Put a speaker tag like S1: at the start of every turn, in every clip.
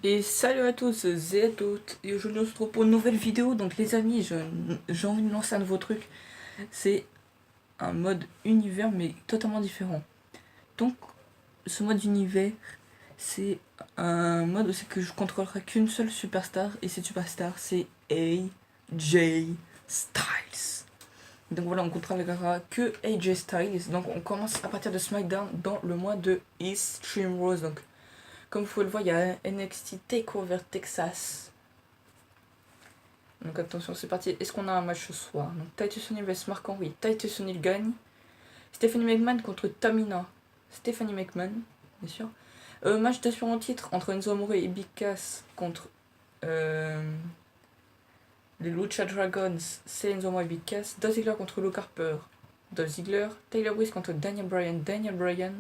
S1: Et salut à tous, c'est à toutes, et aujourd'hui on se retrouve pour une nouvelle vidéo. Donc les amis, j'ai envie de lancer un nouveau truc. C'est un mode univers mais totalement différent. Donc ce mode univers, c'est un mode où c'est que je contrôlerai qu'une seule superstar. Et cette superstar c'est AJ Styles. Donc voilà, on contrôlera que AJ Styles. Donc on commence à partir de SmackDown dans le mois de Extreme Rules. Donc comme vous pouvez le voir, il y a NXT TakeOver Texas. Donc attention, c'est parti. Est-ce qu'on a un match ce soir? Donc Titus O'Neil vs Mark Henry. Titus O'Neil gagne. Stephanie McMahon contre Tamina. Stephanie McMahon, bien sûr. Match d'aspirant titre entre Enzo Amore et Big Cass contre les Lucha Dragons. C'est Enzo Amore et Big Cass. Dolph Ziggler contre Luke Harper. Dolph Ziggler. Taylor Breeze contre Daniel Bryan. Daniel Bryan.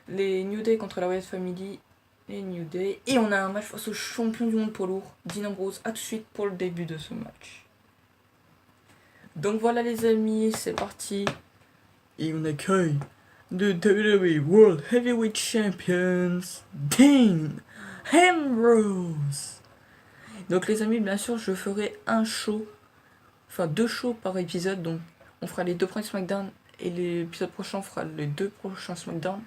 S1: Les New Day contre la Wyatt Family. Les New Day. Et on a un match face au champion du monde poids lourd, Dean Ambrose. A tout de suite pour le début de ce match. Donc voilà les amis, c'est parti. Et on accueille le WWE World Heavyweight Champions, Dean Ambrose. Donc les amis, bien sûr, je ferai un show, enfin 2 shows par épisode. Donc on fera les 2 premiers SmackDown et l'épisode prochain on fera les 2 prochains SmackDown.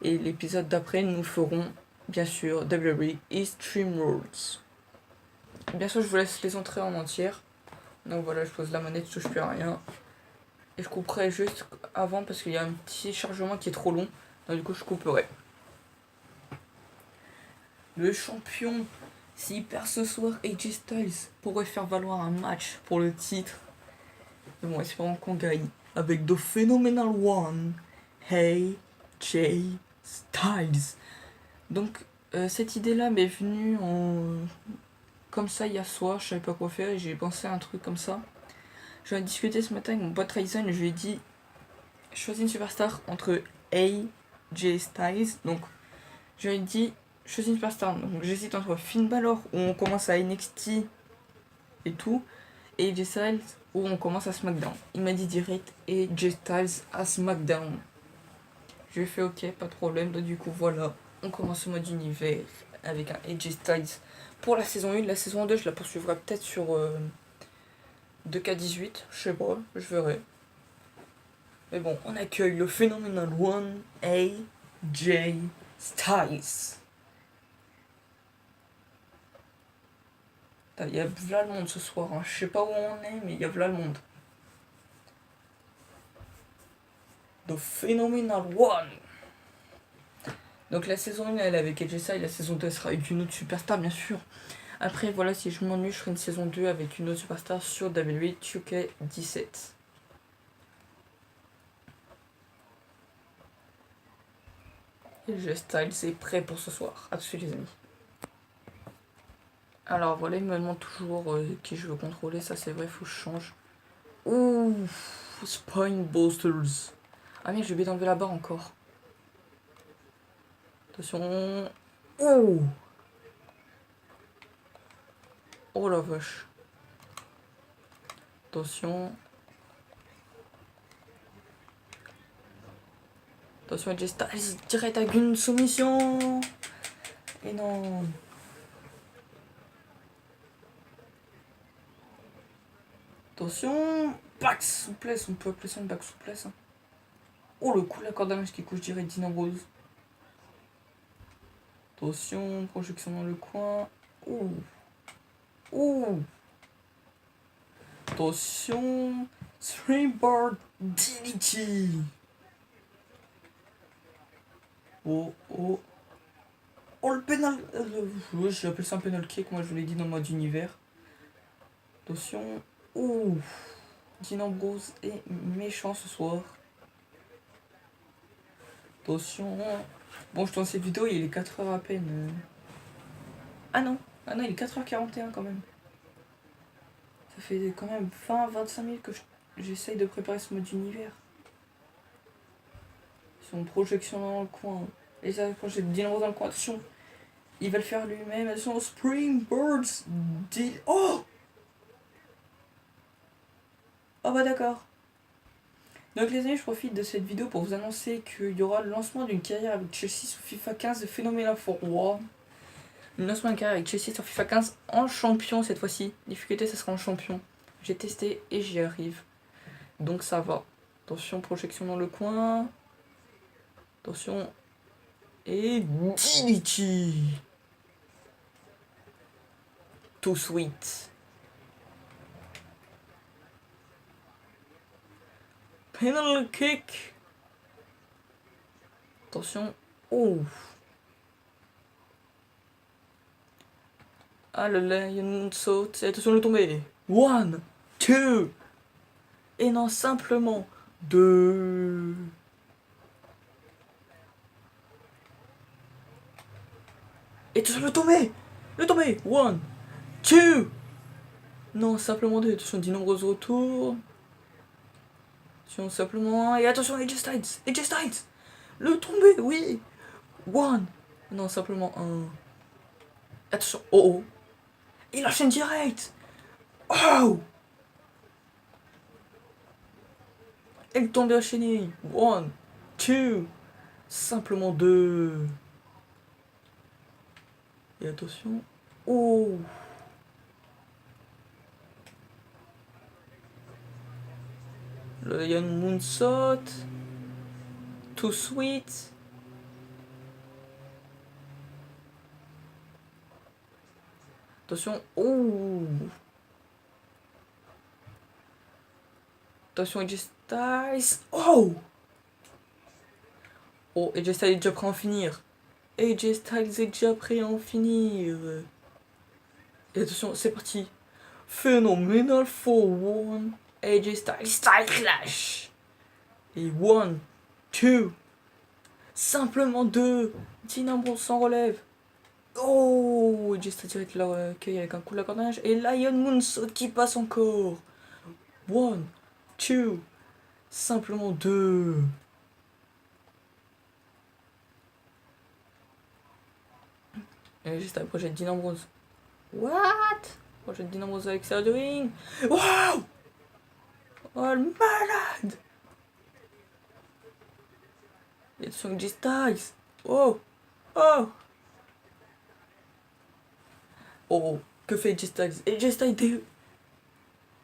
S1: Et l'épisode d'après nous ferons bien sûr WWE Extreme Rules. Bien sûr je vous laisse les entrées en entière. Donc voilà, je pose la manette, je touche plus à rien. Et je couperai juste avant parce qu'il y a un petit chargement qui est trop long. Donc du coup je couperai. Le champion, s'il perd ce soir, AJ Styles pourrait faire valoir un match pour le titre. Mais bon, espérons qu'on gagne. Avec The Phenomenal One, AJ Styles. Donc cette idée là m'est venue comme ça hier soir, je savais pas quoi faire et j'ai pensé à un truc comme ça. J'en ai discuté ce matin avec mon pote Tyson et je lui ai dit choisis une superstar entre AJ Styles. Donc je lui ai dit choisis une superstar. Donc j'hésite entre Finn Balor où on commence à NXT et tout, et AJ Styles où on commence à SmackDown. Il m'a dit direct AJ Styles à SmackDown. Je lui ai fait ok, pas de problème. Donc du coup voilà, on commence au mode univers avec un AJ Styles pour la saison 1. La saison 2 je la poursuivrai peut-être sur 2K18, je sais pas, je verrai. Mais bon, on accueille le Phenomenal One, AJ Styles. Il y a v'là le monde ce soir, hein. Je sais pas où on est, mais il y a v'là le monde. The Phenomenal One. Donc la saison 1 elle est avec AJ Styles, la saison 2 elle sera avec une autre superstar bien sûr. Après voilà, si je m'ennuie, je ferai une saison 2 avec une autre superstar sur WWE 2K17. AJ Styles est prêt pour ce soir. A tout de suite les amis. Alors voilà, il me demande toujours qui je veux contrôler, ça c'est vrai, faut que je change. Ouh, Spinebusters. Ah merde, j'ai oublié d'enlever la barre encore. Attention. Oh, oh la vache. Attention. Attention, AJ Styles, direct avec une soumission. Et non. Attention. Back souplesse, on peut appeler ça une back souplesse. Hein. Oh le coup, la corde à linge qui couche direct Dean Ambrose. Attention, projection dans le coin. Ouh. Ouh. Attention. Springboard DDT. Oh, oh. Oh, le pénal. Ouais, j'appelle ça un pénal kick, moi je vous l'ai dit dans le mode univers. Attention. Ouh. Dean Ambrose est méchant ce soir. Attention. Bon, je tourne cette vidéo, il est 4h à peine. Ah non, il est 4h41 quand même. Ça fait quand même 20-25 minutes que j'essaye de préparer ce mode univers. Son projection dans le coin. Et ça, quand j'ai Dean Ambrose dans le coin, attention. Il va le faire lui-même. Attention, Springboards. Oh! Oh bah d'accord. Donc les amis, je profite de cette vidéo pour vous annoncer qu'il y aura le lancement d'une carrière avec Chelsea sous FIFA 15 de Phenomenal One. Une lancement de carrière avec Chelsea sur FIFA 15 en champion cette fois-ci. Difficulté, ça sera en champion. J'ai testé et j'y arrive. Donc ça va. Attention, projection dans le coin. Attention. Et Dignity. Too sweet. Penalty kick. Attention. Oh. Ah, le Lion saute. Et attention, le tomber. 1, 2. Et non, simplement 2. Et attention, le tomber. Le tomber. 1, 2. Non, simplement 2. Attention, 10 nombreux retours. Attention, simplement 1. Et attention, AJ Styles. AJ Styles. Le tomber, oui. 1. Non, simplement 1. Attention. Oh oh. Il enchaîne direct. Oh. Et le tomber enchaîné. 1, 2. Simplement 2. Et attention. Oh. Le Lion Moonsault. Too sweet. Attention. Oh. Attention, AJ Styles. Oh. Oh, AJ Styles est déjà prêt à en finir. AJ Styles est déjà prêt à en finir. Et attention, c'est parti. Phenomenal for 1. AJ Styles. Style Clash. Et 1, 2. Simplement 2. Dynamo s'en relève. Oh, AJ Styles direct l'accueil avec un coup de l'accordage. Et Lion Moonsault qui passe encore. 1, 2. Simplement 2. Et juste un projet de Dean Ambrose. What? Projet de Dean Ambrose avec l'extérieur du ring. Wow! Oh, le malade! Il y a son AJ Styles. Oh! Oh! Oh! Que fait AJ Styles?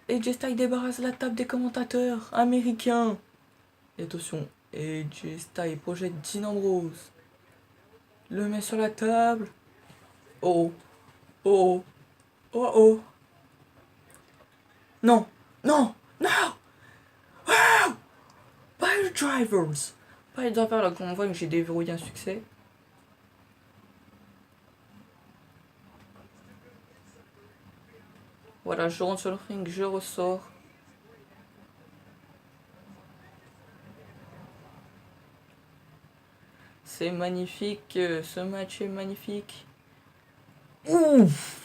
S1: AJ Styles débarrasse la table des commentateurs américains. Et attention, AJ Styles projette Dean Ambrose. Le met sur la table. Oh! Oh! Oh oh! Non! Non! Non! Wow! Pile Drivers! Pile Drivers, là, qu'on voit que j'ai déverrouillé un succès. Voilà, je rentre sur le ring, je ressors. C'est magnifique, ce match est magnifique. Ouf!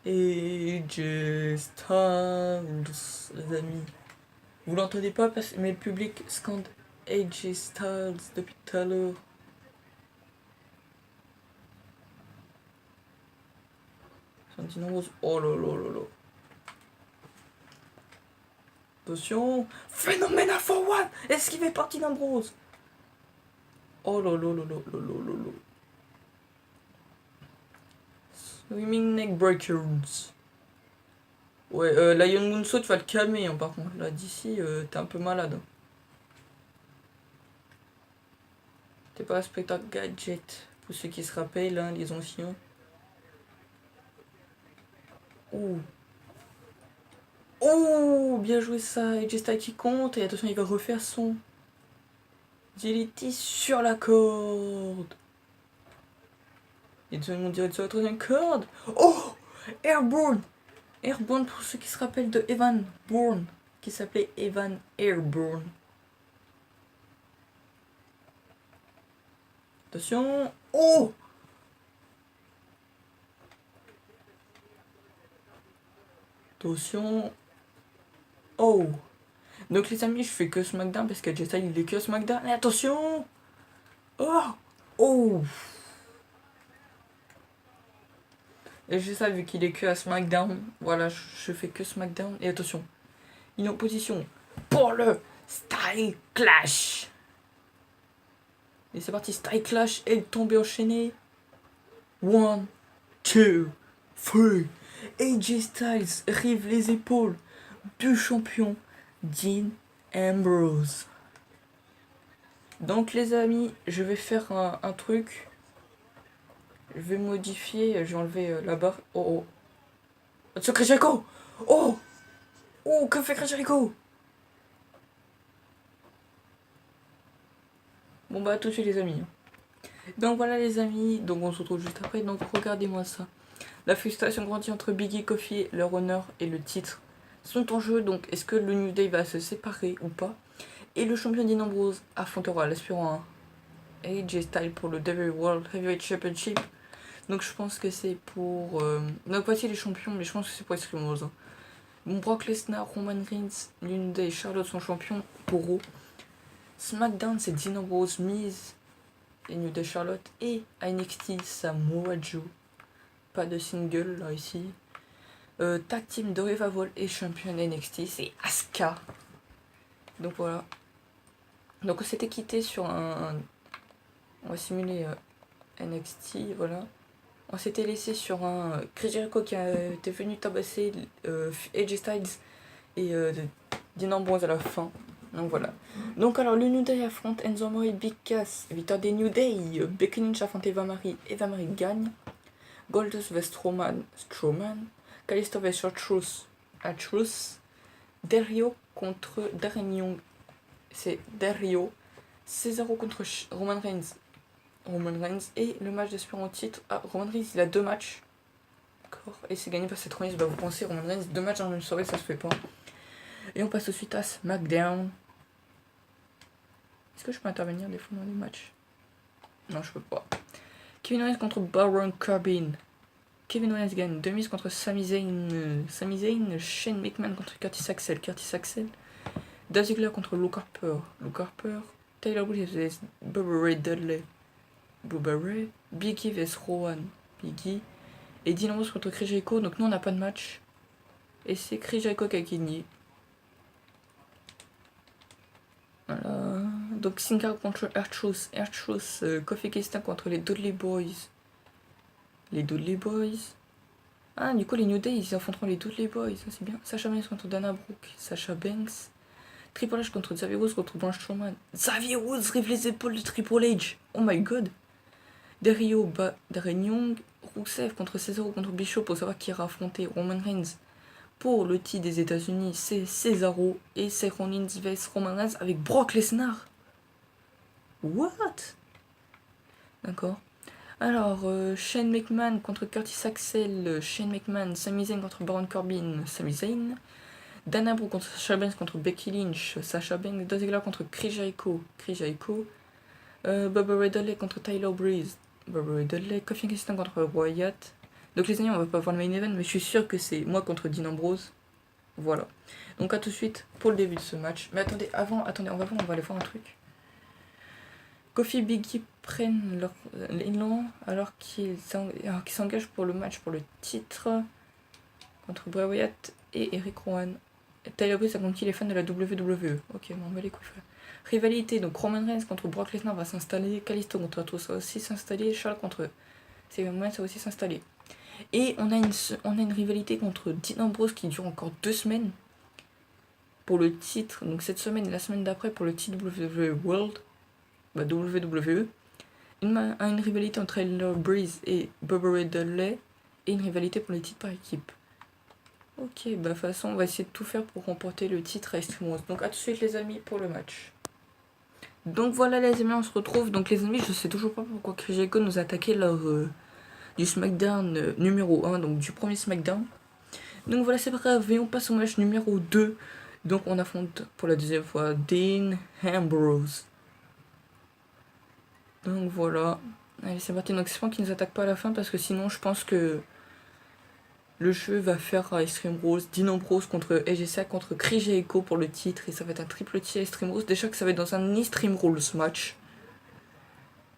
S1: AJ Styles, les amis. Vous l'entendez pas, mais le public scande AJ Styles depuis tout à l'heure. Oh là là là là. Attention. Phenomenal for 1. Esquivé par Dean Ambrose. Oh là là là là là là là. Swimming Neck Breakers. Ouais, Lion Moonsault, tu vas le calmer, hein, par contre. Là, d'ici, t'es un peu malade. T'es pas un spectacle gadget. Pour ceux qui se rappellent, hein, les anciens. Oh. Oh, bien joué ça. AJ Styles qui compte. Et attention, il va refaire son agility sur la corde. Et tout le monde dirait sur la troisième corde. Oh, Airborne. Airborne pour ceux qui se rappellent de Evan Bourne, qui s'appelait Evan Airborne. Attention. Oh. Attention. Oh. Donc les amis, je fais que SmackDown parce que Jessa il est que SmackDown. Et attention. Oh. Oh. Et Jessa vu qu'il est que à SmackDown, voilà, je fais que SmackDown. Et attention. Il est en position pour le Style Clash. Et c'est parti, Style Clash et le tombé enchaîné. 1, 2, 3. AJ Styles rive les épaules du champion Dean Ambrose. Donc les amis, je vais faire un truc. Je vais modifier, je vais enlever la barre. Oh oh. Chris Jericho. Oh. Oh, que fait Chris Jericho? Bon bah tout de suite les amis. Donc voilà les amis, donc on se retrouve juste après. Donc regardez-moi ça. La frustration grandit entre Biggie, Kofi, leur honneur et le titre sont en jeu. Donc est-ce que le New Day va se séparer ou pas? Et le champion Dean Ambrose affrontera l'aspirant AJ Styles pour le WWE World Heavyweight Championship. Donc je pense que c'est pour... Donc voici les champions, mais je pense que c'est pour Extreme Rules. Bon, Brock Lesnar, Roman Reigns, New Day et Charlotte sont champions pour Raw. SmackDown c'est Dean Ambrose, Miz et New Day Charlotte. Et à NXT Samoa Joe. Pas de single là ici. Tag team de Revival et champion NXT c'est Asuka. Donc voilà. Donc on s'était quitté sur un... On va simuler NXT, voilà. On s'était laissé sur un Chris Jericho qui était venu tabasser AJ Styles et Dean Ambrose à la fin. Donc voilà. Donc alors le New Day affronte Enzo Amore et Big Cass. Victoire des New Day. Becky Lynch affronte Eva Marie. Eva Marie gagne. Goldust vs Strowman. Kalisto vs Truth. Del Rio contre Darren Young. C'est Del Rio. Cesaro contre Roman Reigns. Et le match d'aspirant au titre. Ah, Roman Reigns il a 2 matchs. D'accord. Et c'est gagné par cette remise. Bah vous pensez Roman Reigns 2 matchs dans une soirée ça se fait pas. Et on passe tout de suite à SmackDown. Est-ce que je peux intervenir des fois dans les matchs? Non je peux pas. Kevin Owens contre Baron Corbin. Kevin Owens gagne. Demise contre Sami Zayn. Shane McMahon contre Curtis Axel. Dolph Ziggler contre Luke Harper. Tyler Breeze vs Bubba Ray Dudley. Biggie vs Rowan. Biggie. Et Dean Ambrose contre Chris Jericho. Donc nous on n'a pas de match. Et c'est Chris Jericho qui a gagné. Voilà. Donc Sin Cara contre R-Truth. Kofi Kingston contre les Dudley Boys. Ah du coup les New Day ils affronteront les Dudley Boys. Ça c'est bien. Sasha Banks contre Dana Brooke. Triple H contre Xavier Woods contre Braun Strowman. Xavier Woods rive les épaules de Triple H. Oh my god. Darren Young. Rusev contre Cesaro contre Bishop pour savoir qui ira affronter Roman Reigns. Pour le titre des États-Unis, c'est Cesaro et Seth Rollins vs Roman Reigns avec Brock Lesnar. What? D'accord. Alors, Shane McMahon contre Curtis Axel. Shane McMahon. Sami Zayn contre Baron Corbin. Sami Zayn. Dana Brooke contre Sasha Banks contre Becky Lynch. Sasha Banks. Dolph Ziggler contre Chris Jericho. Bubba Ray Dudley contre Tyler Breeze. Kofi Kingston contre Wyatt. Donc les amis, on va pas voir le main event, mais je suis sûr que c'est moi contre Dean Ambrose. Voilà. Donc à tout de suite pour le début de ce match. Mais attendez, on va aller voir un truc. Kofi et Biggie prennent leur élan alors qu'ils s'engagent pour le match pour le titre contre Bray Wyatt et Eric Rowan. Tyler Breeze a conquis les fans de la WWE. Ok, bon, on va les coups. Rivalité, donc Roman Reigns contre Brock Lesnar va s'installer. Kalisto contre Truth va aussi s'installer. Charles contre Sami Zayn va aussi s'installer. Et on a une rivalité contre Dean Ambrose qui dure encore 2 semaines pour le titre. Donc cette semaine et la semaine d'après pour le titre WWE World, WWE. Une rivalité entre Tyler Breeze et Bubba Ray Dudley et une rivalité pour le titre par équipe. Ok, bah de toute façon on va essayer de tout faire pour remporter le titre à Extreme Rules. Donc à tout de suite les amis pour le match. Donc voilà les amis, on se retrouve. Donc les amis, je sais toujours pas pourquoi Chris Jericho nous a attaqué lors du SmackDown numéro 1, donc du premier SmackDown. Donc voilà, c'est pas grave, et on passe au match numéro 2. Donc on affronte pour la deuxième fois Dean Ambrose. Donc voilà. Allez, c'est parti. Donc j'espère qu'il nous attaque pas à la fin parce que sinon je pense que le jeu va faire à Extreme Rules Dean Ambrose contre AJ contre Chris Jericho pour le titre. Et ça va être un triple titre à Extreme Rules. Déjà que ça va être dans un Extreme Rules match.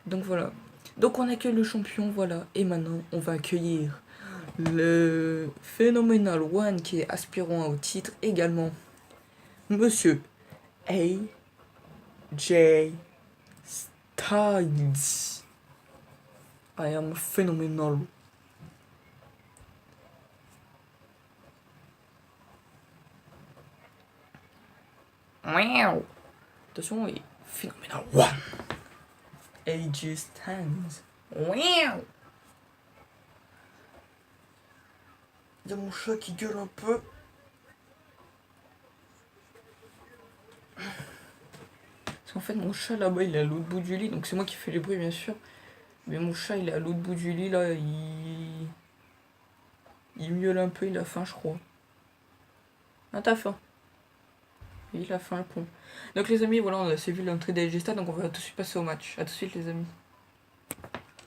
S1: Donc voilà. Donc on accueille le champion, voilà. Et maintenant on va accueillir le Phenomenal One qui est aspirant au titre également. Monsieur AJ Styles. I am phenomenal. Wow. Attention, et Phenomenal One. AJ Styles. Wow. Il y a mon chat qui gueule un peu. Parce qu'en fait, mon chat là-bas, il est à l'autre bout du lit. Donc c'est moi qui fais les bruits, bien sûr. Mais mon chat, il est à l'autre bout du lit, là. Il miaule un peu, il a faim, je crois. Ah, t'as faim. Il a faim, le con. Donc les amis, voilà, on a vu l'entrée d'AJ Styles. Donc on va tout de suite passer au match. A tout de suite, les amis.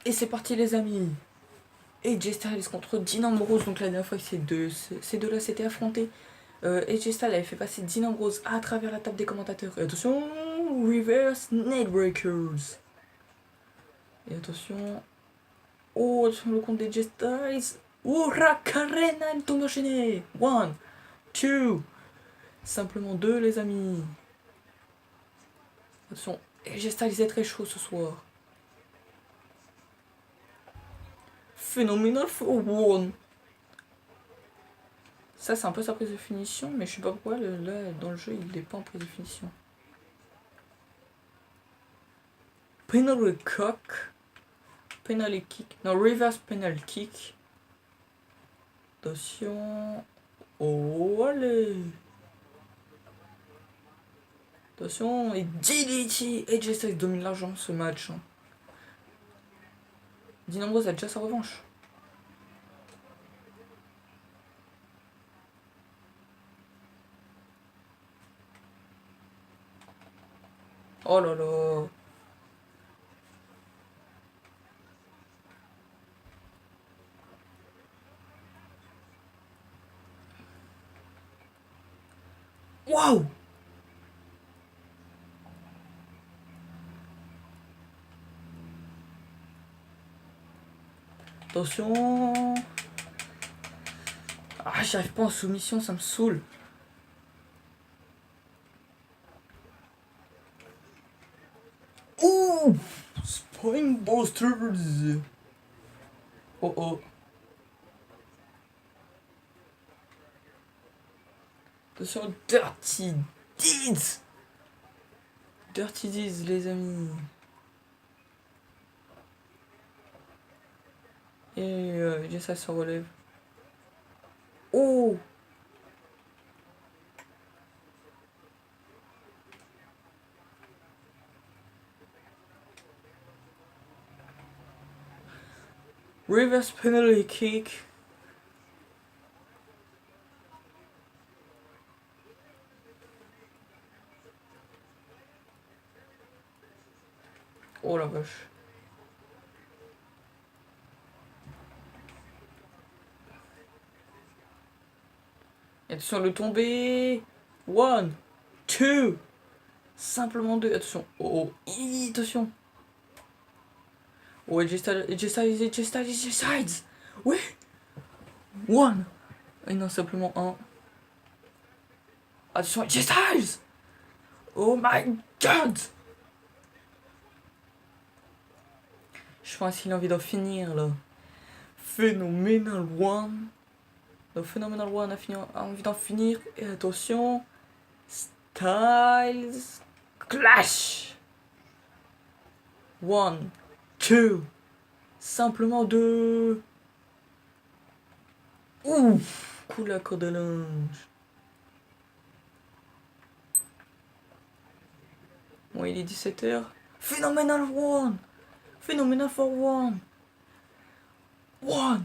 S1: Et c'est parti, les amis. AJ Styles contre Dean Ambrose. Donc la dernière fois que ces deux-là s'étaient affrontés, AJ Styles avait fait passer Dean Ambrose à travers la table des commentateurs. Et attention, reverse Neckbreakers. Et attention. Oh, attention le compte d'AJ Styles. Hurracarena, il tombe enchaîné. 1, 2. Simplement 2, les amis. Attention, AJ Styles est très chaud ce soir. Phenomenal for one. Ça, c'est un peu sa prise de finition, mais je sais pas pourquoi, là, dans le jeu, il n'est pas en prise de finition. Penalty cock. Penalty kick. Non, reverse penalty kick. Attention. Oh, allez. Attention. Et DDT. AJ Styles domine largement ce match. Hein. Dean Ambrose a déjà sa revanche. Oh là là. Waouh. Attention. Ah, j'arrive pas en soumission, ça me saoule. Ouh. Spinebusters. Oh oh. Attention, Dirty Deeds. Dirty Deeds, les amis. Et ça se relève. Oh. Reverse penalty kick. Oh la vache. Et attention, le tombé. 1, 2. Simplement 2. Attention. Oh, oh. Attention. Oh, AJ Styles. Oui. 1. Et non, simplement 1. Attention, AJ Styles. Oh my god. Je pense qu'il a envie d'en finir là. Phenomenal One. Le Phenomenal One a envie d'en finir. Et attention. Styles Clash. 1, 2. Simplement 2. Ouf. Cool la corde à linge. Bon, il est 17h. Phenomenal One. Phenomenal for one. 1,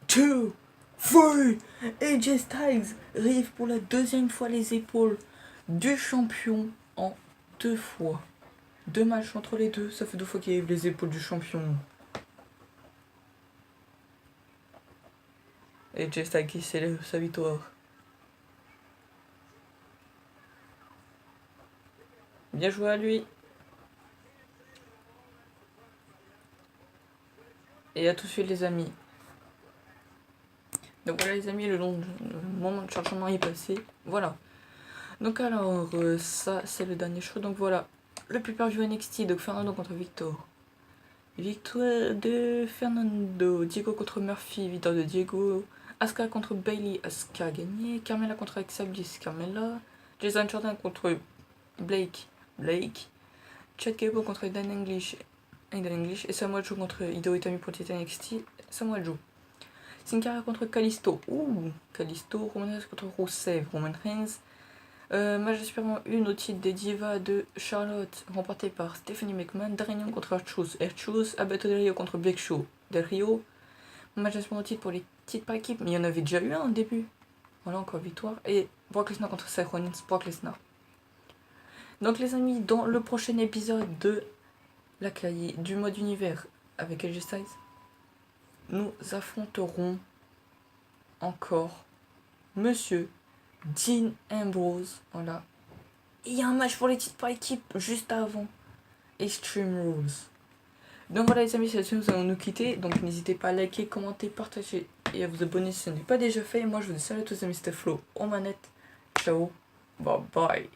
S1: 2, 3. AJ Styles rive pour la deuxième fois les épaules du champion en 2 fois. 2 matchs entre les deux, ça fait 2 fois qu'il rive les épaules du champion. AJ Styles qui célèbre sa victoire. Bien joué à lui. Et à tout de suite les amis. Donc voilà les amis, le moment de chargement est passé. Voilà. Donc alors, ça c'est le dernier show. Donc voilà, le pay-per-view NXT, donc Fernando contre Victor. Victoire de Fernando. Diego contre Murphy. Victoire de Diego. Asuka contre Bailey. Asuka a gagné. Carmella contre Alexa Bliss. Carmella. Jason Jordan contre Blake. Blake. Chad Gable contre Aiden English. Aiden English. Et Samoa Joe contre Hideo Itami pour Titan NXT. Samoa Joe. Sin Cara contre Kalisto. Kalisto. Roman Reigns contre Rusev. Roman Reigns. Match de Super 1 au titre des Divas de Charlotte, remporté par Stephanie McMahon. Darren Young contre R-Truth. R-Truth. Alberto Del Rio contre Big Show. Del Rio. Match de Super au titre pour les titres par équipe, mais il y en avait déjà eu un au début. Voilà, encore victoire. Et Brock Lesnar contre Seth Rollins. Brock Lesnar. Donc les amis, dans le prochain épisode de la cahier du mode univers avec AJ Styles, nous affronterons encore Monsieur Dean Ambrose. Voilà. Et il y a un match pour les titres par équipe juste avant Extreme Rules. Donc voilà les amis, c'est là-dessus nous allons nous quitter. Donc n'hésitez pas à liker, commenter, partager et à vous abonner si ce n'est pas déjà fait. Moi je vous dis salut à tous les amis, c'était Flo aux manettes. Ciao, bye bye.